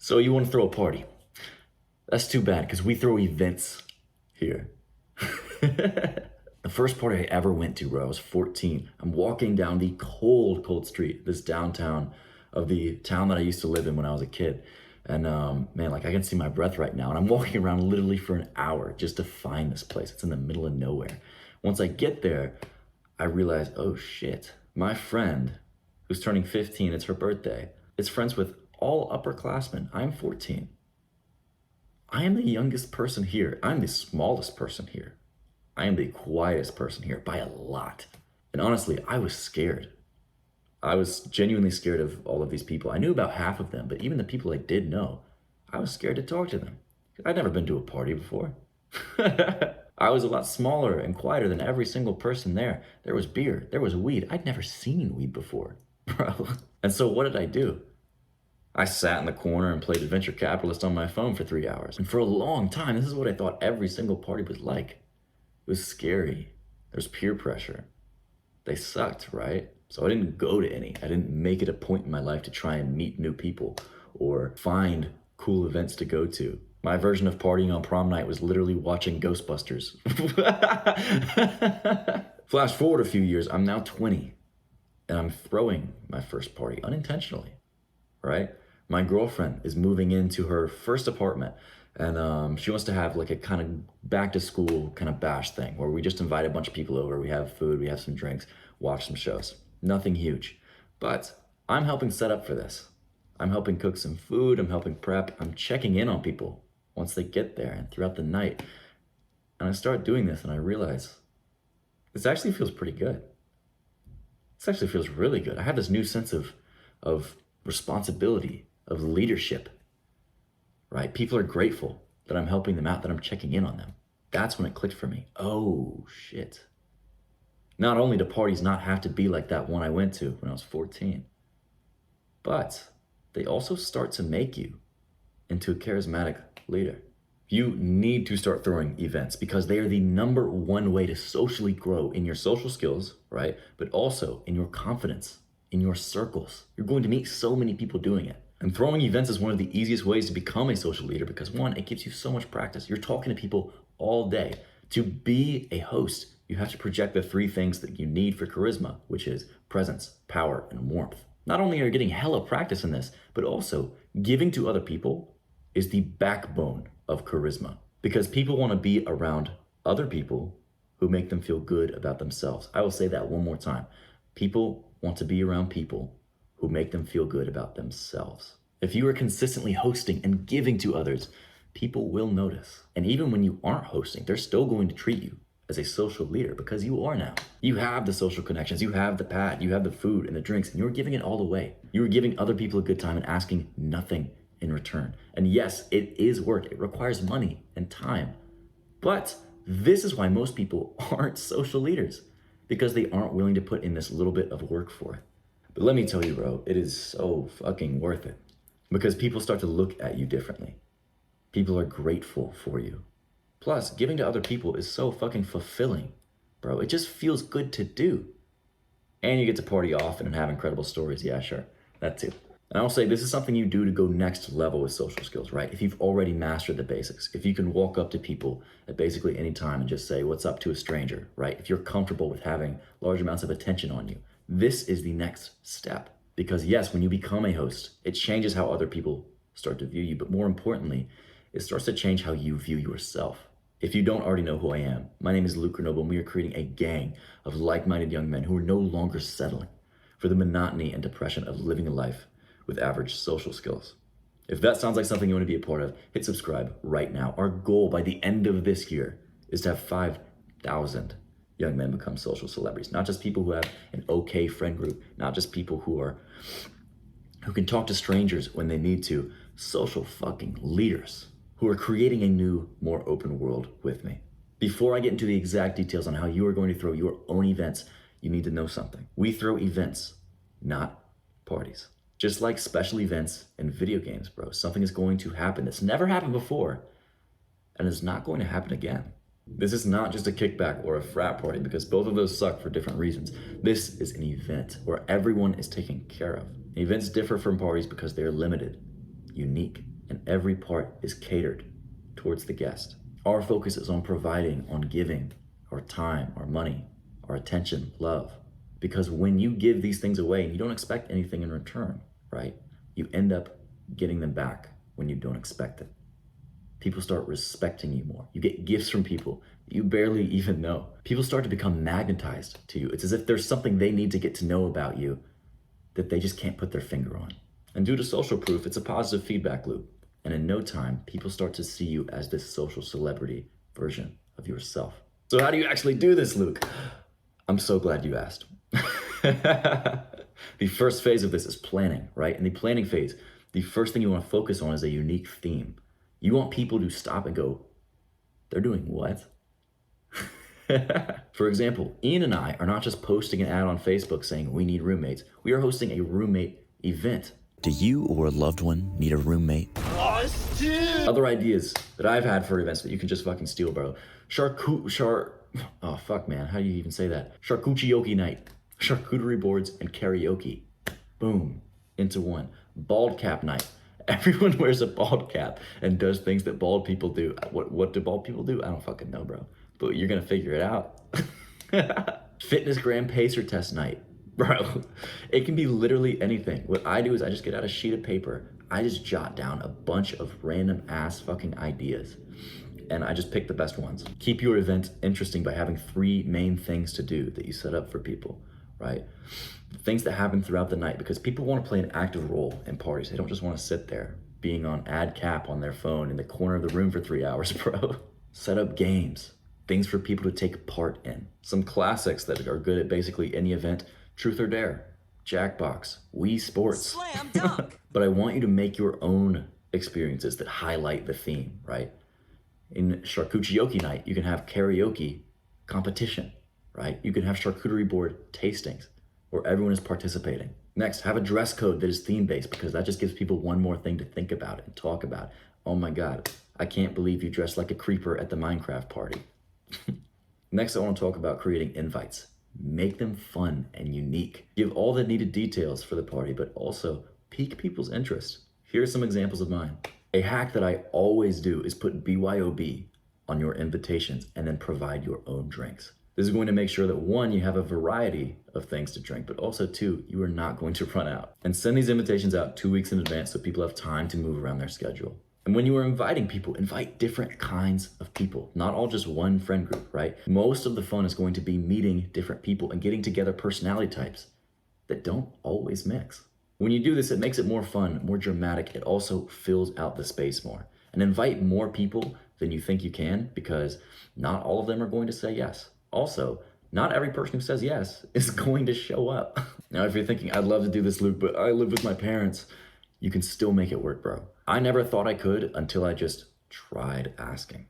So you want to throw a party? That's too bad because we throw events here. The first party I ever went to, bro, I was 14. I'm walking down the cold, cold street, this downtown of the town that I used to live in when I was a kid. And man, like I can see my breath right now. And I'm walking around literally for an hour just to find this place. It's in the middle of nowhere. Once I get there, I realize, oh shit, my friend who's turning 15, it's her birthday, is friends with all upperclassmen. I'm 14. I am the youngest person here. I'm the smallest person here. I am the quietest person here by a lot. And honestly, I was scared. I was genuinely scared of all of these people. I knew about half of them, but even the people I did know, I was scared to talk to them. I'd never been to a party before. I was a lot smaller and quieter than every single person there. There was beer, there was weed. I'd never seen weed before, bro. And so what did I do? I sat in the corner and played Adventure Capitalist on my phone for 3 hours. And for a long time, this is what I thought every single party was like. It was scary. There's peer pressure. They sucked, right? So I didn't go to any. I didn't make it a point in my life to try and meet new people or find cool events to go to. My version of partying on prom night was literally watching Ghostbusters. Flash forward a few years, I'm now 20 and I'm throwing my first party unintentionally, right? My girlfriend is moving into her first apartment and she wants to have like a kind of back to school kind of bash thing where we just invite a bunch of people over, we have food, we have some drinks, watch some shows. Nothing huge, but I'm helping set up for this. I'm helping cook some food, I'm helping prep, I'm checking in on people once they get there and throughout the night. And I start doing this and I realize this actually feels pretty good. This actually feels really good. I have this new sense of responsibility, of leadership, right? People are grateful that I'm helping them out, that I'm checking in on them. That's when it clicked for me. Oh, shit. Not only do parties not have to be like that one I went to when I was 14, but they also start to make you into a charismatic leader. You need to start throwing events because they are the #1 way to socially grow in your social skills, right? But also in your confidence, in your circles. You're going to meet so many people doing it. And throwing events is one of the easiest ways to become a social leader because one, it gives you so much practice. You're talking to people all day. To be a host, you have to project the 3 things that you need for charisma, which is presence, power, and warmth. Not only are you getting hella practice in this, but also giving to other people is the backbone of charisma because people want to be around other people who make them feel good about themselves. I will say that one more time. People want to be around people who make them feel good about themselves. If you are consistently hosting and giving to others, people will notice. And even when you aren't hosting, they're still going to treat you as a social leader because you are now. You have the social connections, you have the pad, you have the food and the drinks, and you're giving it all away. You are giving other people a good time and asking nothing in return. And yes, it is work. It requires money and time. But this is why most people aren't social leaders because they aren't willing to put in this little bit of work for it. But let me tell you, bro, it is so fucking worth it because people start to look at you differently. People are grateful for you. Plus, giving to other people is so fucking fulfilling, bro. It just feels good to do. And you get to party often and have incredible stories. Yeah, sure, that too. And I'll say this is something you do to go next level with social skills, right? If you've already mastered the basics, if you can walk up to people at basically any time and just say what's up to a stranger, right? If you're comfortable with having large amounts of attention on you, this is the next step. Because yes, when you become a host, it changes how other people start to view you, but more importantly, it starts to change how you view yourself. If you don't already know who I am, my name is Luke Grenoble, and we are creating a gang of like-minded young men who are no longer settling for the monotony and depression of living a life with average social skills. If that sounds like something you want to be a part of, hit subscribe right now. Our goal by the end of this year is to have 5,000 young men become social celebrities, not just people who have an okay friend group, not just people who can talk to strangers when they need to, social fucking leaders who are creating a new, more open world with me. Before I get into the exact details on how you are going to throw your own events, you need to know something. We throw events, not parties. Just like special events in video games, bro, something is going to happen that's never happened before and is not going to happen again. This is not just a kickback or a frat party because both of those suck for different reasons. This is an event where everyone is taken care of. Events differ from parties because they are limited, unique, and every part is catered towards the guest. Our focus is on providing, on giving our time, our money, our attention, love. Because when you give these things away and you don't expect anything in return, right? You end up getting them back when you don't expect it. People start respecting you more. You get gifts from people that you barely even know. People start to become magnetized to you. It's as if there's something they need to get to know about you that they just can't put their finger on. And due to social proof, it's a positive feedback loop. And in no time, people start to see you as this social celebrity version of yourself. So how do you actually do this, Luke? I'm so glad you asked. The first phase of this is planning, right? In the planning phase, the first thing you want to focus on is a unique theme. You want people to stop and go, they're doing what? For example, Ian and I are not just posting an ad on Facebook saying we need roommates. We are hosting a roommate event. Do you or a loved one need a roommate? Other ideas that I've had for events that you can just fucking steal, bro. Oh fuck, man, how do you even say that? Charcuterie night, charcuterie boards, and karaoke. Boom, into one. Bald cap night. Everyone wears a bald cap and does things that bald people do. What do bald people do? I don't fucking know, bro. But you're gonna figure it out. Fitness gram pacer test night. Bro, it can be literally anything. What I do is I just get out a sheet of paper. I just jot down a bunch of random ass fucking ideas. And I just pick the best ones. Keep your event interesting by having 3 main things to do that you set up for people, right? Things that happen throughout the night, because people want to play an active role in parties. They don't just want to sit there being on ad cap on their phone in the corner of the room for 3 hours, bro. Set up games, things for people to take part in. Some classics that are good at basically any event: Truth or Dare, Jackbox, Wii Sports. Slam dunk. But I want you to make your own experiences that highlight the theme, right? In charcuterie night, you can have karaoke competition, right? You can have charcuterie board tastings where everyone is participating. Next, have a dress code that is theme-based, because that just gives people one more thing to think about and talk about. Oh my God, I can't believe you dressed like a creeper at the Minecraft party. Next, I want to talk about creating invites. Make them fun and unique. Give all the needed details for the party, but also pique people's interest. Here are some examples of mine. A hack that I always do is put BYOB on your invitations and then provide your own drinks. This is going to make sure that 1, you have a variety of things to drink, but also 2, you are not going to run out. And send these invitations out 2 weeks in advance so people have time to move around their schedule. And when you are inviting people, invite different kinds of people, not all just one friend group, right? Most of the fun is going to be meeting different people and getting together personality types that don't always mix. When you do this, it makes it more fun, more dramatic. It also fills out the space more. And invite more people than you think you can, because not all of them are going to say yes. Also, not every person who says yes is going to show up. Now, if you're thinking, I'd love to do this, Luke, but I live with my parents, you can still make it work, bro. I never thought I could until I just tried asking.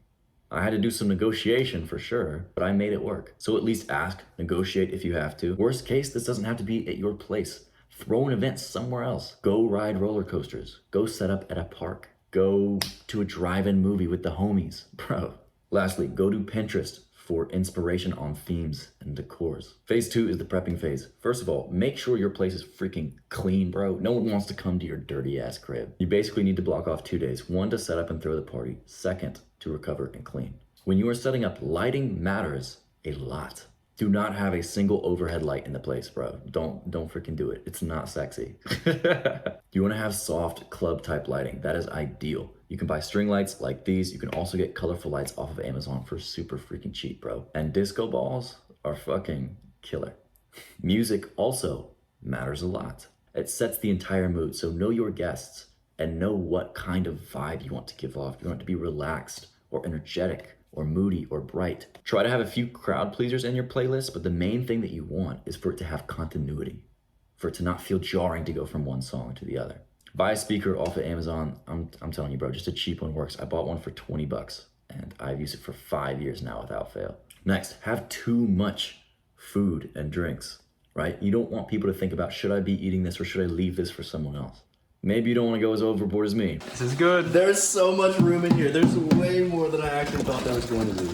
I had to do some negotiation for sure, but I made it work. So at least ask, negotiate if you have to. Worst case, this doesn't have to be at your place. Throw an event somewhere else. Go ride roller coasters. Go set up at a park. Go to a drive-in movie with the homies, bro. Lastly, go to Pinterest for inspiration on themes and decors. Phase 2 is the prepping phase. First of all, make sure your place is freaking clean, bro. No one wants to come to your dirty ass crib. You basically need to block off 2 days. 1, to set up and throw the party. 2nd, to recover and clean. When you are setting up, lighting matters a lot. Do not have a single overhead light in the place, bro. Don't freaking do it. It's not sexy. You want to have soft club type lighting. That is ideal. You can buy string lights like these. You can also get colorful lights off of Amazon for super freaking cheap, bro. And disco balls are fucking killer. Music also matters a lot. It sets the entire mood. So know your guests and know what kind of vibe you want to give off. You want it to be relaxed or energetic or moody or bright. Try to have a few crowd pleasers in your playlist, but the main thing that you want is for it to have continuity, for it to not feel jarring to go from one song to the other. Buy a speaker off of Amazon. I'm telling you, bro, just a cheap one works. I bought one for 20 bucks and I've used it for 5 years now without fail. Next, have too much food and drinks, right? You don't want people to think about, should I be eating this or should I leave this for someone else? Maybe you don't want to go as overboard as me. This is good. There's so much room in here. There's way more than I actually thought there was going to be.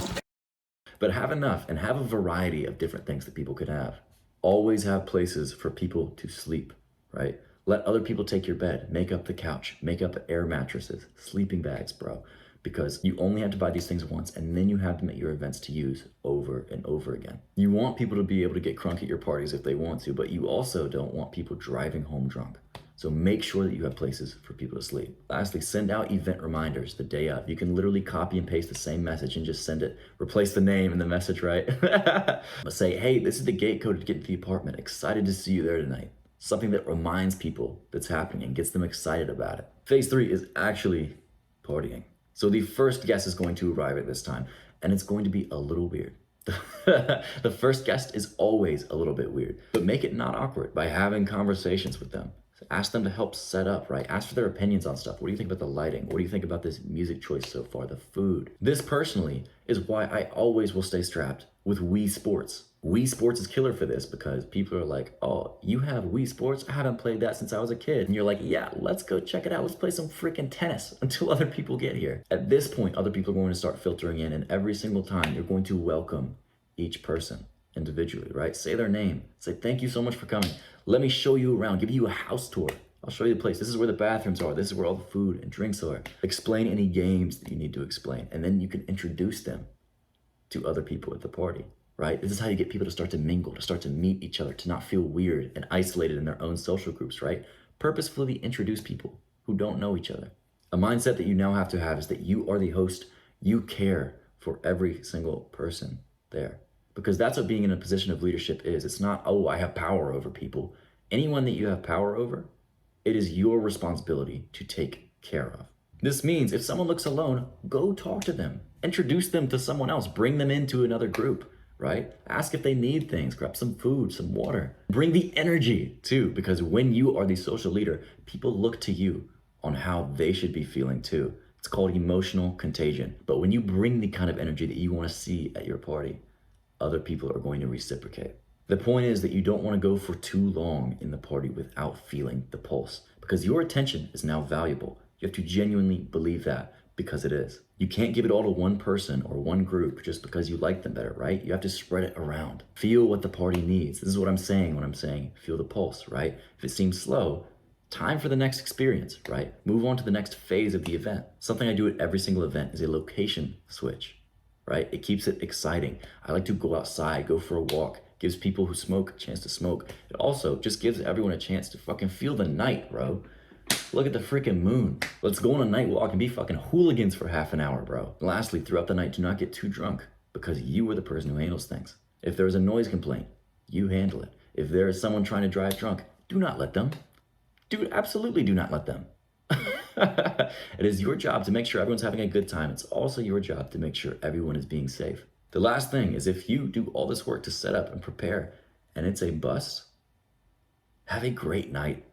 But have enough and have a variety of different things that people could have. Always have places for people to sleep, right? Let other people take your bed, make up the couch, make up air mattresses, sleeping bags, bro. Because you only have to buy these things once and then you have them at your events to use over and over again. You want people to be able to get crunk at your parties if they want to, but you also don't want people driving home drunk. So make sure that you have places for people to sleep. Lastly, send out event reminders the day of. You can literally copy and paste the same message and just send it. Replace the name in the message, right? Say, hey, this is the gate code to get to the apartment. Excited to see you there tonight. Something that reminds people that's happening and gets them excited about it. Phase 3 is actually partying. So the first guest is going to arrive at this time, and it's going to be a little weird. The first guest is always a little bit weird, but make it not awkward by having conversations with them. Ask them to help set up, right? Ask for their opinions on stuff. What do you think about the lighting? What do you think about this music choice so far? The food. This personally is why I always will stay strapped with Wii Sports. Wii Sports is killer for this because people are like, oh, you have Wii Sports? I haven't played that since I was a kid. And you're like, yeah, let's go check it out. Let's play some freaking tennis until other people get here. At this point, other people are going to start filtering in, and every single time you're going to welcome each person individually, right? Say their name. Say, thank you so much for coming. Let me show you around, give you a house tour. I'll show you the place. This is where the bathrooms are. This is where all the food and drinks are. Explain any games that you need to explain. And then you can introduce them to other people at the party, right? This is how you get people to start to mingle, to start to meet each other, to not feel weird and isolated in their own social groups, right? Purposefully introduce people who don't know each other. A mindset that you now have to have is that you are the host. You care for every single person there. Because that's what being in a position of leadership is. It's not, oh, I have power over people. Anyone that you have power over, it is your responsibility to take care of. This means if someone looks alone, go talk to them. Introduce them to someone else. Bring them into another group, right? Ask if they need things. Grab some food, some water. Bring the energy too, because when you are the social leader, people look to you on how they should be feeling too. It's called emotional contagion. But when you bring the kind of energy that you want to see at your party, other people are going to reciprocate. The point is that you don't want to go for too long in the party without feeling the pulse, because your attention is now valuable. You have to genuinely believe that, because it is. You can't give it all to one person or one group just because you like them better, right? You have to spread it around. Feel what the party needs. This is what I'm saying when I'm saying feel the pulse, right? If it seems slow, time for the next experience, right? Move on to the next phase of the event. Something I do at every single event is a location switch. Right? It keeps it exciting. I like to go outside, go for a walk. Gives people who smoke a chance to smoke. It also just gives everyone a chance to fucking feel the night, bro. Look at the freaking moon. Let's go on a night walk and be fucking hooligans for half an hour, bro. And lastly, throughout the night, do not get too drunk, because you are the person who handles things. If there's a noise complaint, you handle it. If there is someone trying to drive drunk, do not let them. Dude, absolutely do not let them. It is your job to make sure everyone's having a good time. It's also your job to make sure everyone is being safe. The last thing is, if you do all this work to set up and prepare and it's a bust, have a great night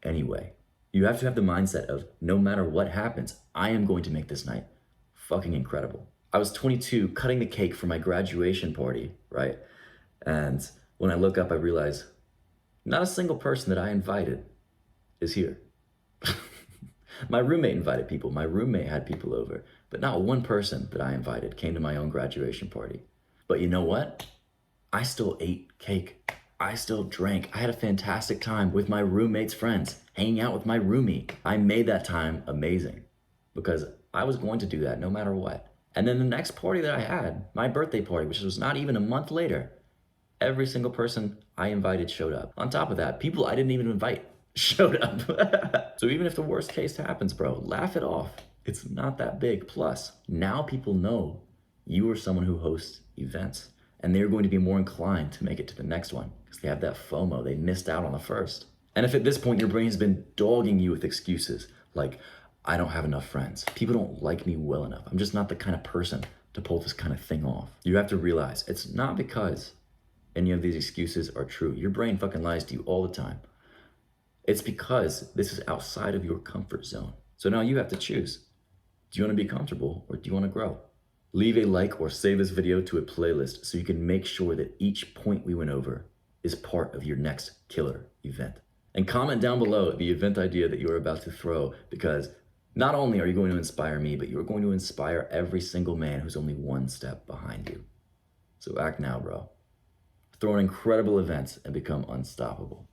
anyway. You have to have the mindset of, no matter what happens, I am going to make this night fucking incredible. I was 22 cutting the cake for my graduation party, right? And when I look up, I realize not a single person that I invited is here. My roommate invited people. My roommate had people over, but not one person that I invited came to my own graduation party. But you know what? I still ate cake. I still drank. I had a fantastic time with my roommate's friends, hanging out with my roomie. I made that time amazing because I was going to do that no matter what. And then the next party that I had, my birthday party, which was not even a month later, every single person I invited showed up. On top of that, people I didn't even invite showed up. So even if the worst case happens, bro, laugh it off. It's not that big. Plus, now people know you are someone who hosts events, and they're going to be more inclined to make it to the next one because they have that FOMO. They missed out on the first. And if at this point your brain has been dogging you with excuses like, I don't have enough friends, people don't like me well enough, I'm just not the kind of person to pull this kind of thing off, you have to realize it's not because any of these excuses are true. Your brain fucking lies to you all the time. It's because this is outside of your comfort zone. So now you have to choose. Do you want to be comfortable or do you want to grow? Leave a like or save this video to a playlist so you can make sure that each point we went over is part of your next killer event. And comment down below the event idea that you're about to throw, because not only are you going to inspire me, but you're going to inspire every single man who's only one step behind you. So act now, bro. Throw an incredible event and become unstoppable.